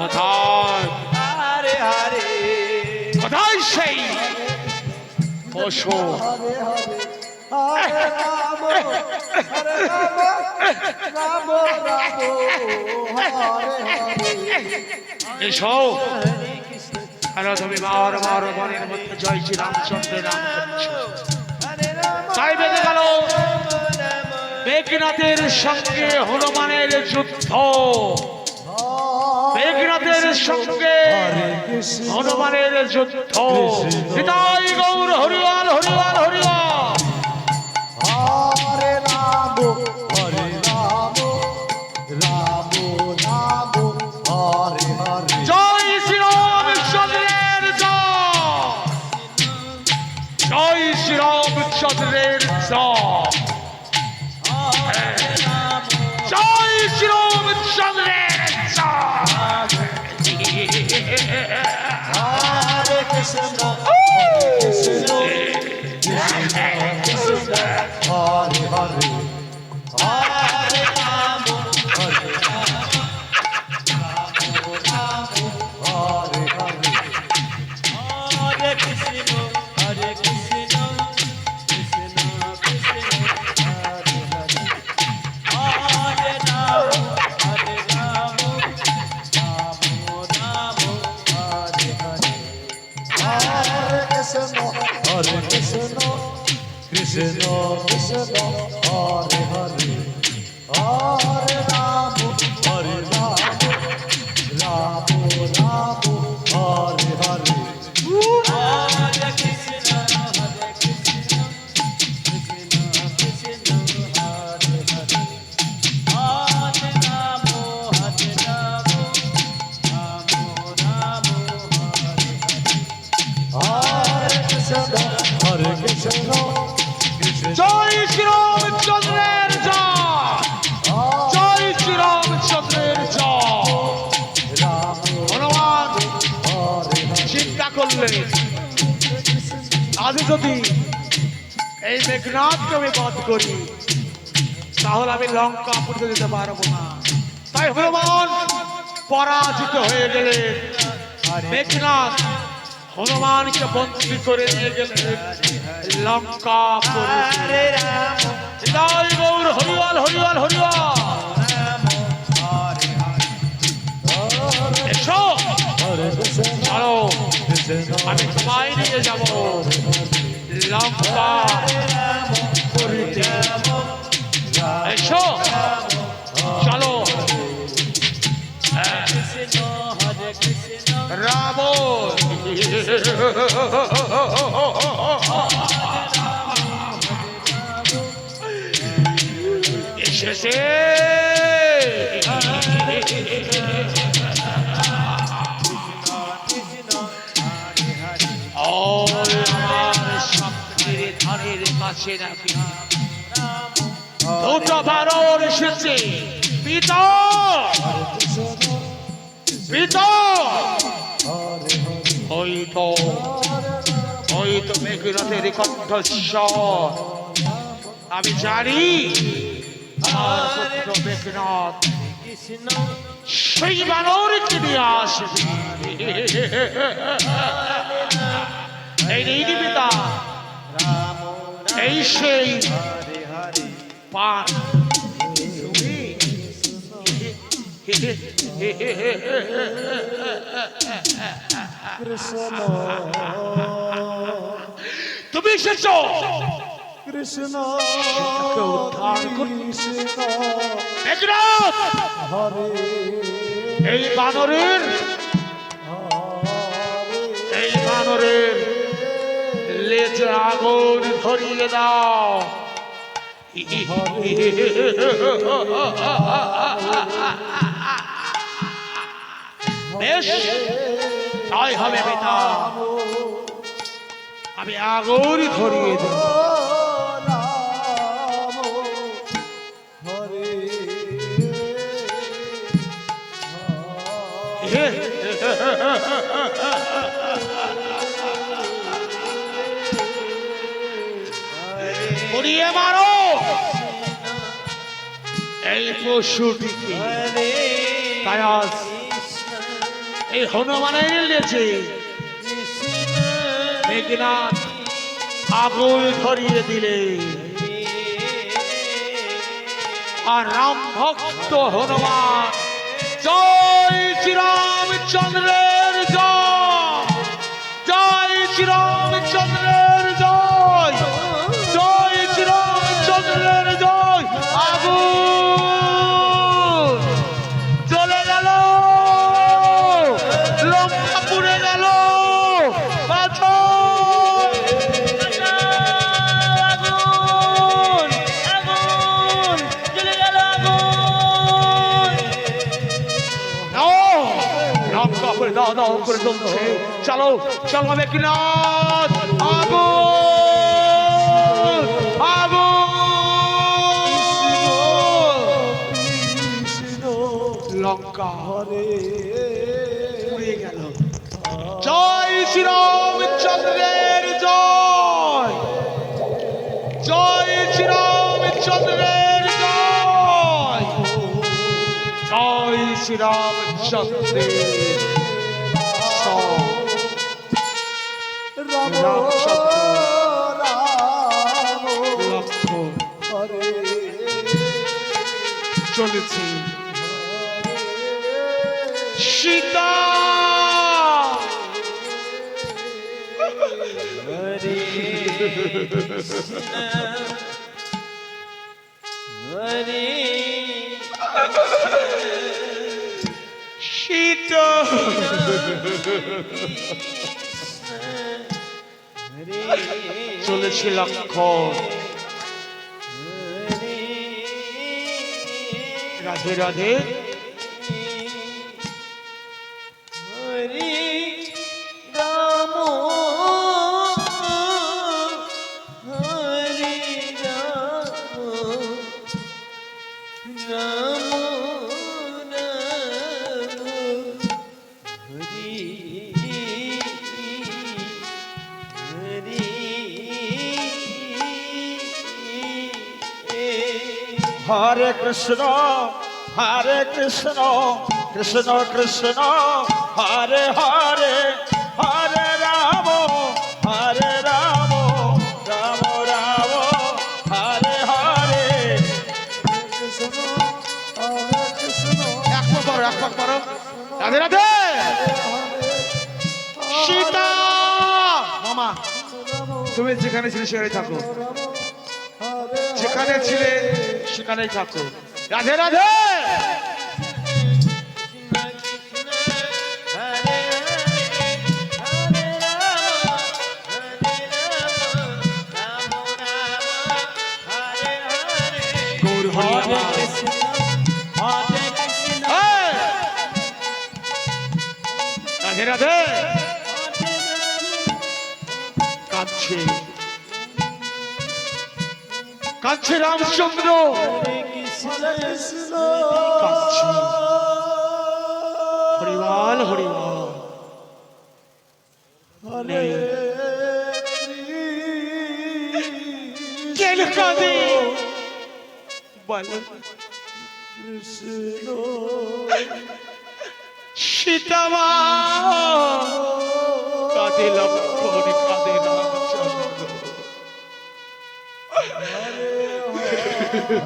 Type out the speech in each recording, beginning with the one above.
কোথায় হরে হরে কোথায় সেই পশু হরে রাম রাম হরে হরে এসো কেন তুমি মার মার বনের মধ্যে জয় শ্রী রামচন্দ্রের নাম করছো তাই বেঁধে গেল মেঘনাথের সঙ্গে হনুমানের যুদ্ধ মেঘনাথের সঙ্গে হনুমানের যুদ্ধ হৃদয় গৌর হরিয়াল হরিয়াল হরিয়াল হরে রাম রাম রাম হরে হরে জয় শ্রী রামচন্দ্রের জয় শ্রী রামচন্দ্রের জয় শ্রী রামচন্দ্রের হরে কৃষ্ণ কৃষ্ণ কৃষ্ণ হরে হরে হরে রাম হরে রাম রাম হরে হরে হরে কৃষ্ণ কৃষ্ণ কৃষ্ণ হরে হরে হরে রাম রাম রাম হরে হরে হরে কৃষ্ণ কৃষ্ণ কৃষ্ণ কৃষ্ণ হরে হরে হরে রাম রাম রাম হরে হরে হরে কৃষ্ণ কৃষ্ণ কৃষ্ণ হরে হরে হরে রাম রাম রাম হরে হরে কৃষ্ণ কৃষ্ণ জয় শ্রী রামচন্দ্রের জয় শ্রী রামচন্দ্রের হনুমান চিন্তা করলে আজ যদি এই মেঘনাথকে আমি বধ করি তাহলে আমি লঙ্কা পুড়তে যেতে পারবো না তাই হনুমান পরাজিত হয়ে গেলে মেঘনাথ হনুমানকে বন্দী করে নিয়ে গেলেন লঙ্কা পুরীতে। জয় গৌর হরিয়াল হরিয়াল হরিয়াল এসো চলো আমি তোমায় নিয়ে যাব লঙ্কা পুরীতে। এসো চলো রাম এসেছে স্বপ্নের ধারের কাছে নাকি দুটো বারণ এসেছে পিতা পিতা হয়তো মেঘনাথের কণ্ঠস্বর আমি জানি আমার পুত্র মেঘনাথ সেই বানরকে নিয়ে আসবে এই নিয়ে পিতা এই সেই পান তুমি এসেছো কৃষ্ণ মেঘনাথ হরে এই বানরের লেজে আগুন ধরিয়ে দাও বেশ তাই হবে পিতা আমি আগুন ধরিয়ে দেব পুড়িয়ে মারো এই পশুটিকে তাই আজ এই হনুমানের নিয়েছে মেঘনাথ আগুন ধরিয়ে দিলে আর রাম ভক্ত হনুমান জয় শ্রীরামচন্দ্রের জয়, জয় শ্রীরামচন্দ্রের জয়, জয় শ্রীরামচন্দ্রের জয়। আগুন চলে গেল, লঙ্কা পুড়ে গেল। বাঁচাও! লঙ্কা পুড়ে দাও দাও করে চলছে। চলো চলো মেঘনাথ, আগুন আগুন। লঙ্কা পুড়ে গেল। জয় শ্রীরামচন্দ্রের জয়, জয় শ্রীরামচন্দ্রের জয়, জয় শ্রীরামচন্দ্রের রাম লক্ষ্মণ হরে চলেছে। সীতা সীতা চলেছে লক্ষ্মণ। রাধে রাধে। হরে কৃষ্ণ হরে কৃষ্ণ কৃষ্ণ কৃষ্ণ হরে হরে, হরে রাম রাম রাম হরে হরে। কৃষ্ণ হরে কৃষ্ণ। এক পাক করো, এক পাক করো। রাধে রাধে। সীতা মামা, তুমি যেখানে ছিলে সেখানেই থাকো, যেখানে ছিলে সেখানেই থাকো। রাধে রাধে। গৌর হরি আমার। এই! রাধে রাধে। কাঁদছে কাঁদছে রামচন্দ্র, কাঁদছে। হরিবল হরিবল। নেই। কেন কাঁদে বল? সীতা মা কাঁদে, লক্ষ্মণ কাঁদে, রামচন্দ্র।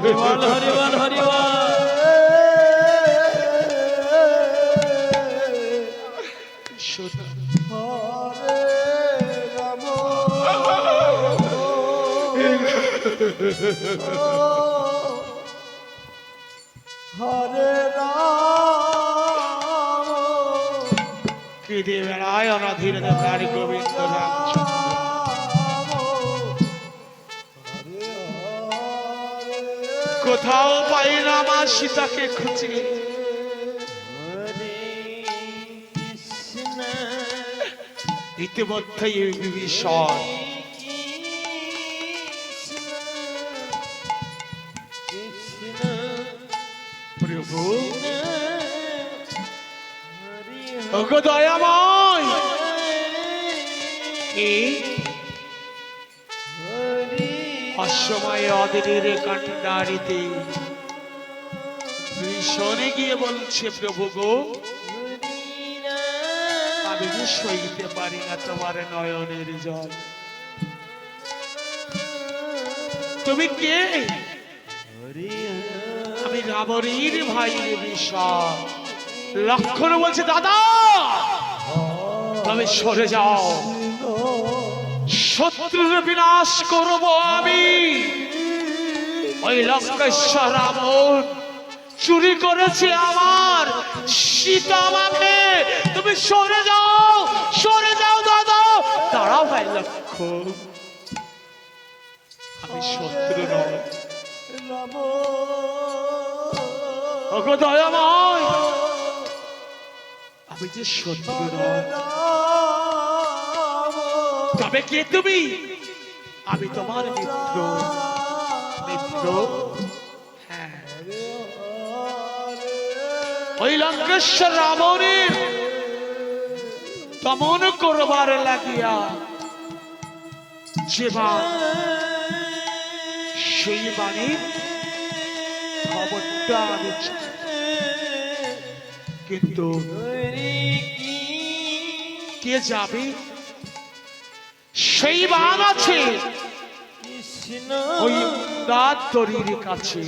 হরিবল হরিবল হরিবল। শোনো, হরে রাম হরে রাম কেঁদে বেড়ায় অনাধীর দেবরারি গোবিন্দ রামচন্দ্র। কোথাও পাই না মা সীতাকে খুঁজে। ইতিমধ্যেই বিভীষণ প্রভু ওগো দয়াময়, এই অসময়ে অদিনের কান্ডারিতে ভীষণে গিয়ে বলছে প্রভু গো আমি যে সইতে পারি না তোমার নয়নের জল। তুমি কে? আমি রাবণীর ভাইয়ের বিষয়। লক্ষণ বলছে দাদা তুমি সরে যাও, শত্রুর বিনাশ করব আমি। ওই লঙ্কেশ্বর রাবণ চুরি করেছে আমার সীতা আমাকে। তুমি সরে যাও দাদা। দাঁড়াও ভাই লক্ষণ, আমি শত্রু নয়। ওগো দয়াময়, আমি যে শত্রু নয়। তবে কে তুমি? আমি তোমার মিত্র। মিত্র? হ্যাঁ। ওই লঙ্কেশ্বর রাবণের দমন করবার লাগিয়া যে বাণ, সেই বাণীর খবরটা আমি চাই। কিন্তু কে যাবে? সেই বাণ আছে ওই দাঁতরির কাছে।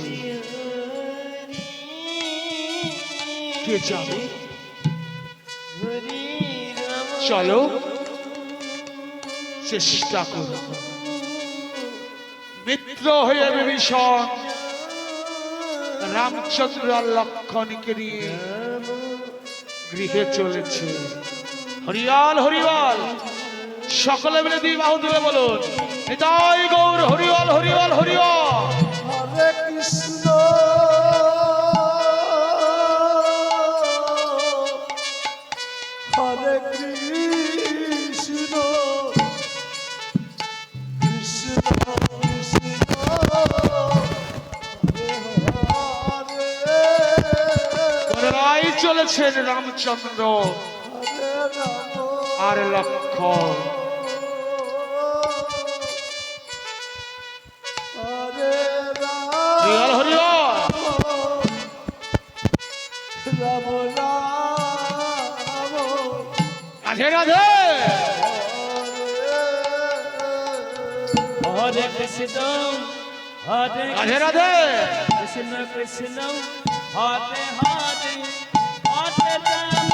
কে যাবে? চলো চেষ্টা করো। মিত্র হয়ে বিভীষণ রামচন্দ্র আর লক্ষণকে নিয়ে গৃহে চলেছে। হরিয়াল হরিয়াল, সকলে মিলে দুই বাহু তুলে বলুন নিতাই গৌর হরিয়াল হরিয়াল হরিয়াল। হরে কৃষ্ণ হরে কৃষ্ণ কৃষ্ণ কৃষ্ণ হরে পুনরায় চলেছেন রামচন্দ্র আর লক্ষণ। হরিয়াল হরিয়াল। রাধে রাধে। হরে কৃষ্ণ হরে রাধে রাধে। কৃষ্ণ কৃষ্ণ হরে হরে হরে রাম